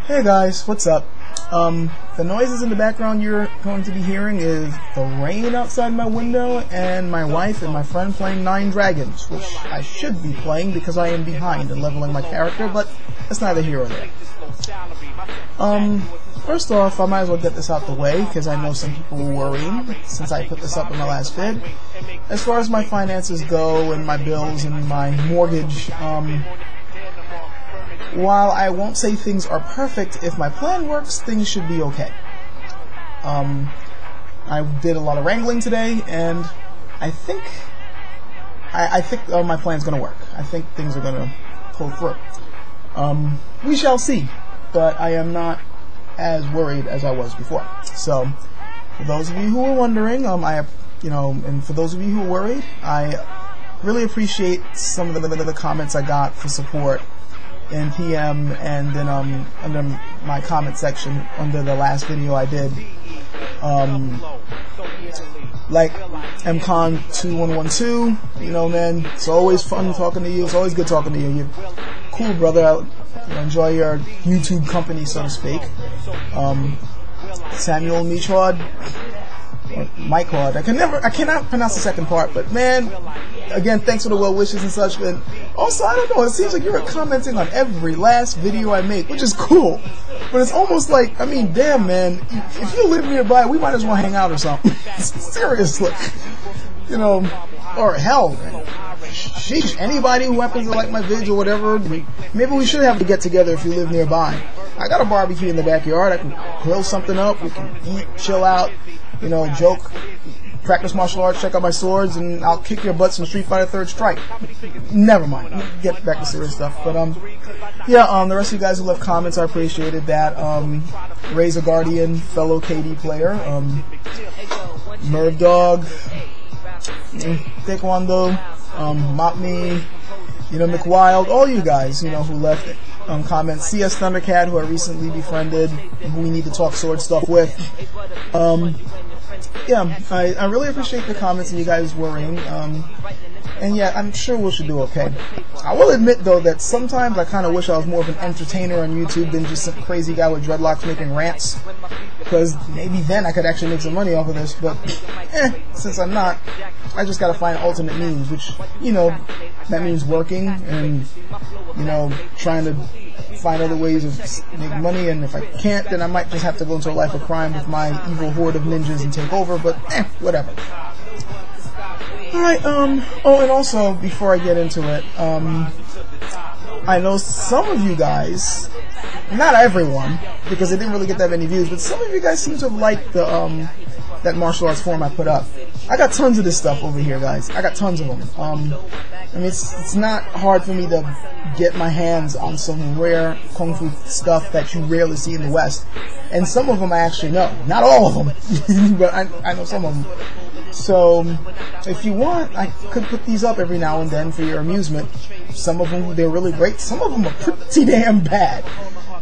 Hey guys, what's up? The noises in the background you're going to be hearing is the rain outside my window and my wife and my friend playing 9 Dragons, which I should be playing because I am behind in leveling my character, but that's neither here or there. First off, I might as well get this out the way because I know some people were worrying since I put this up in my last vid. As far as my finances go and my bills and my mortgage, while I won't say things are perfect, if my plan works, things should be okay. I did a lot of wrangling today, and I think my plan's gonna work. I think things are gonna pull through. We shall see, but I am not as worried as I was before. So, for those of you who are wondering, and for those of you who are worried, I really appreciate some of the comments I got for support in PM and then under my comment section under the last video I did. Like MCon2112, man, it's always fun talking to you. It's always good talking to you. You're cool, brother. I enjoy your YouTube company, so to speak. Samuel Michard, or Mike Hard. I cannot pronounce the second part, but man, again, thanks for the well wishes and such. And also, I don't know, it seems like you're commenting on every last video I make, which is cool. But it's almost like, I mean, damn, man, if you live nearby, we might as well hang out or something. Seriously. Or hell, man. Sheesh, anybody who happens to like my vids or whatever, maybe we should have to get together if you live nearby. I got a barbecue in the backyard. I can grill something up. We can eat, chill out, joke, practice martial arts, check out my swords, and I'll kick your butts in Street Fighter 3rd Strike. Never mind. Get back to serious stuff. But, the rest of you guys who left comments, I appreciated that. Razor Guardian, fellow KD player, Merv Dog, Taekwondo, Mop Me, McWild, all you guys, who left comments. CS Thundercat, who I recently befriended, who we need to talk sword stuff with. I really appreciate the comments and you guys worrying. And yeah, I'm sure we should do okay. I will admit, though, that sometimes I kind of wish I was more of an entertainer on YouTube than just some crazy guy with dreadlocks making rants. Because maybe then I could actually make some money off of this. But, since I'm not, I just gotta find alternate means, which, that means working and, trying to find other ways of making money. And if I can't, then I might just have to go into a life of crime with my evil horde of ninjas and take over. But, whatever. Alright, and also, before I get into it, I know some of you guys, not everyone, because it didn't really get that many views, but some of you guys seem to have liked the, that martial arts forum I put up. I got tons of this stuff over here, guys. I got tons of them. It's not hard for me to get my hands on some rare Kung Fu stuff that you rarely see in the West. And some of them I actually know. Not all of them, but I know some of them. So, if you want, I could put these up every now and then for your amusement. Some of them, they're really great. Some of them are pretty damn bad.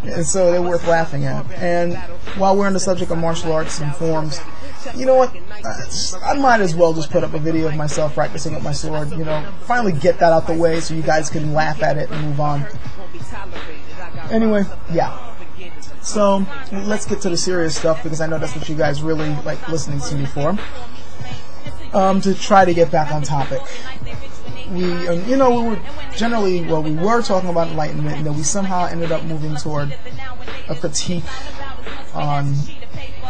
And so they're worth laughing at. And while we're on the subject of martial arts and forms, you know what? I might as well just put up a video of myself practicing with my sword. Finally get that out the way so you guys can laugh at it and move on. Anyway, yeah. So, let's get to the serious stuff because I know that's what you guys really like listening to me for. To try to get back on topic. We were talking about enlightenment, and then we somehow ended up moving toward a critique on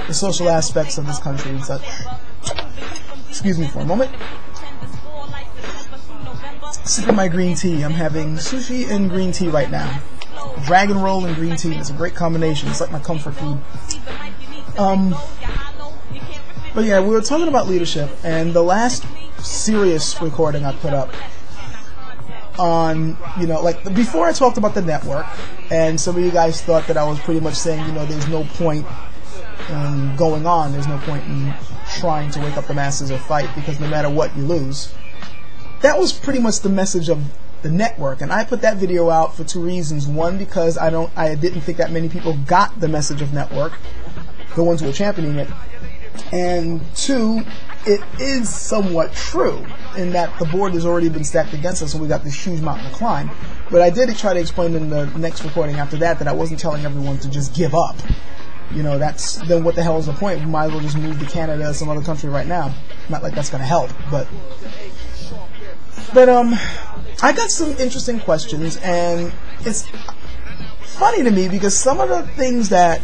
the social aspects of this country and such. Excuse me for a moment. Sipping my green tea. I'm having sushi and green tea right now. Dragon roll and green tea. It's a great combination. It's like my comfort food. But yeah, we were talking about leadership, and the last serious recording I put up on, before I talked about the network, and some of you guys thought that I was pretty much saying, there's no point in going on, there's no point in trying to wake up the masses or fight, because no matter what, you lose. That was pretty much the message of the network, and I put that video out for 2 reasons. One, because I didn't think that many people got the message of network, the ones who were championing it. And two, it is somewhat true in that the board has already been stacked against us and we got this huge mountain to climb. But I did try to explain in the next recording after that I wasn't telling everyone to just give up. You know, then what the hell is the point? We might as well just move to Canada or some other country right now. Not like that's going to help, but I got some interesting questions, and it's funny to me because some of the things that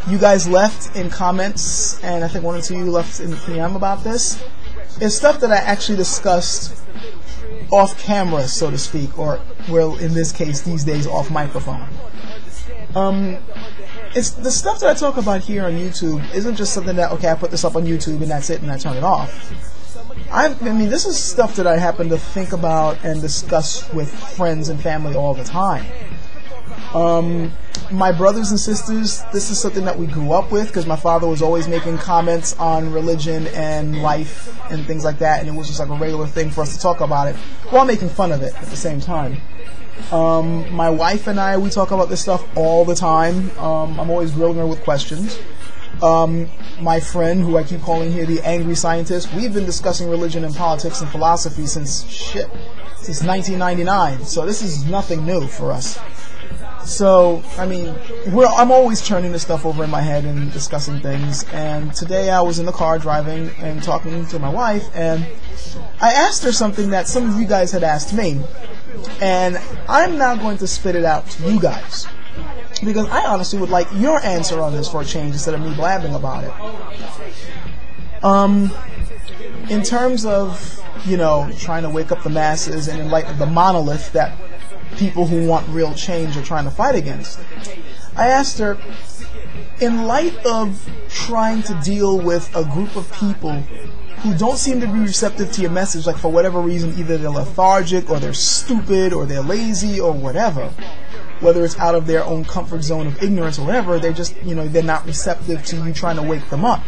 you guys left in comments, and I think one or two of you left in the PM about this, is stuff that I actually discussed off camera, so to speak, or, well, in this case, these days, off microphone. It's the stuff that I talk about here on YouTube isn't just something that, okay, I put this up on YouTube and that's it and I turn it off. I mean, this is stuff that I happen to think about and discuss with friends and family all the time. My brothers and sisters, this is something that we grew up with because my father was always making comments on religion and life and things like that, and it was just like a regular thing for us to talk about it while making fun of it at the same time. My wife and I, we talk about this stuff all the time. I'm always grilling her with questions. My friend, who I keep calling here the angry scientist, we've been discussing religion and politics and philosophy since 1999, so this is nothing new for us. So, I mean, I'm always turning this stuff over in my head and discussing things, and today I was in the car driving and talking to my wife, and I asked her something that some of you guys had asked me, and I'm now going to spit it out to you guys, because I honestly would like your answer on this for a change instead of me blabbing about it. In terms of, you know, trying to wake up the masses and in light of the monolith that people who want real change are trying to fight against, I asked her, in light of trying to deal with a group of people who don't seem to be receptive to your message, like for whatever reason, either they're lethargic or they're stupid or they're lazy or whatever, whether it's out of their own comfort zone of ignorance or whatever, they're just, you know, they're not receptive to you trying to wake them up.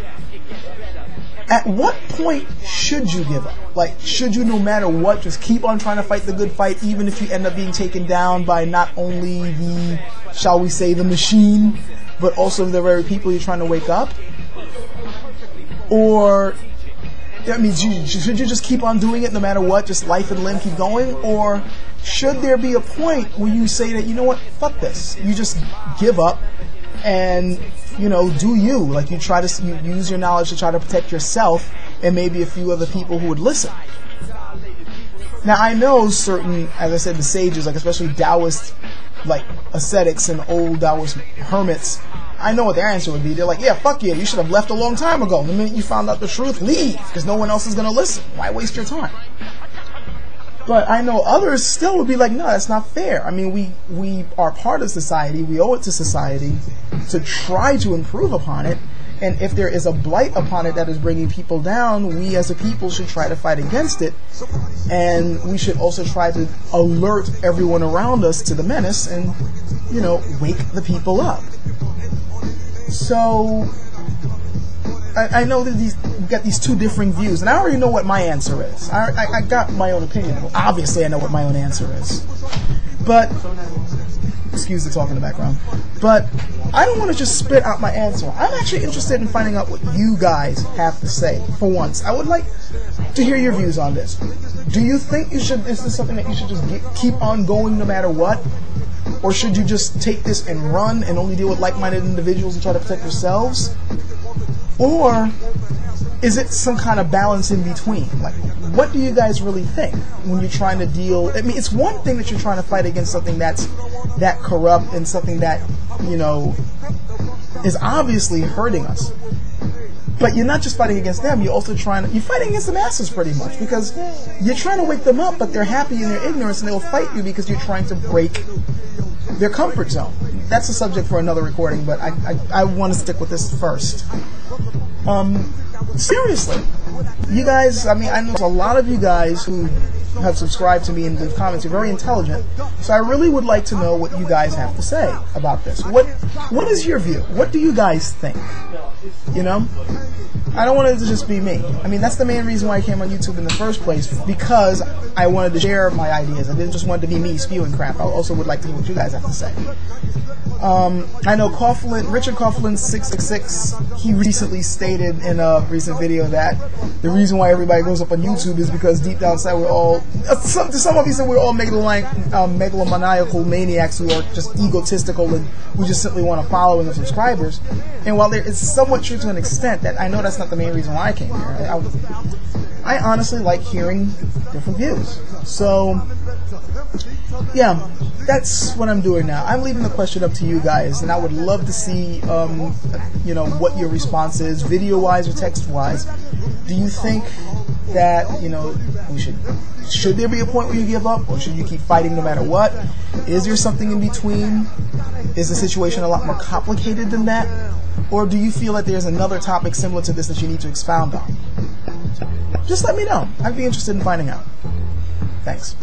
At what point should you give up? Like, should you, no matter what, just keep on trying to fight the good fight, even if you end up being taken down by not only the, shall we say, the machine, but also the very people you're trying to wake up? Or, I mean, should you just keep on doing it no matter what, just life and limb keep going? Or should there be a point where you say that, you know what, fuck this. You just give up and, you know, do you. Like, you try to use your knowledge to try to protect yourself and maybe a few other people who would listen. Now, I know certain, as I said, the sages, like especially Taoist, like ascetics and old Taoist hermits, I know what their answer would be. They're like, yeah, fuck yeah, you should have left a long time ago. The minute you found out the truth, leave, because no one else is going to listen. Why waste your time? But I know others still would be like, no, that's not fair. I mean, we are part of society. We owe it to society to try to improve upon it. And if there is a blight upon it that is bringing people down, we as a people should try to fight against it. And we should also try to alert everyone around us to the menace and, you know, wake the people up. So I know that we've got these two differing views, and I already know what my answer is. I got my own opinion. Well, obviously, I know what my own answer is. But, excuse the talk in the background, but I don't want to just spit out my answer. I'm actually interested in finding out what you guys have to say, for once. I would like to hear your views on this. Do you think is this something that you should just keep on going no matter what? Or should you just take this and run and only deal with like-minded individuals and try to protect yourselves? Or is it some kind of balance in between? Like, what do you guys really think when you're trying to deal? I mean, it's one thing that you're trying to fight against something that's that corrupt and something that, you know, is obviously hurting us. But you're not just fighting against them, you're also you're fighting against the masses pretty much, because you're trying to wake them up, but they're happy in their ignorance and they'll fight you because you're trying to break their comfort zone. That's a subject for another recording, but I want to stick with this first. Seriously, you guys, I mean, I know a lot of you guys who have subscribed to me and leave comments. You're very intelligent, so I really would like to know what you guys have to say about this. What is your view? What do you guys think? You know? I don't want it to just be me. I mean, that's the main reason why I came on YouTube in the first place, because I wanted to share my ideas. I didn't just want it to be me spewing crap. I also would like to hear what you guys have to say. I know Richard Coughlin 666, he recently stated in a recent video that the reason why everybody goes up on YouTube is because deep down inside we're all, some of you said we're all megalomaniacal maniacs who are just egotistical and we just simply want to follow the subscribers. And while there is somewhat true to an extent, that I know that's not the main reason why I came here. I honestly like hearing different views. So, yeah, that's what I'm doing now. I'm leaving the question up to you guys, and I would love to see, you know, what your response is, video-wise or text-wise. Do you think that, you know, should there be a point where you give up, or should you keep fighting no matter what? Is there something in between? Is the situation a lot more complicated than that? Or do you feel that there's another topic similar to this that you need to expound on? Just let me know. I'd be interested in finding out. Thanks.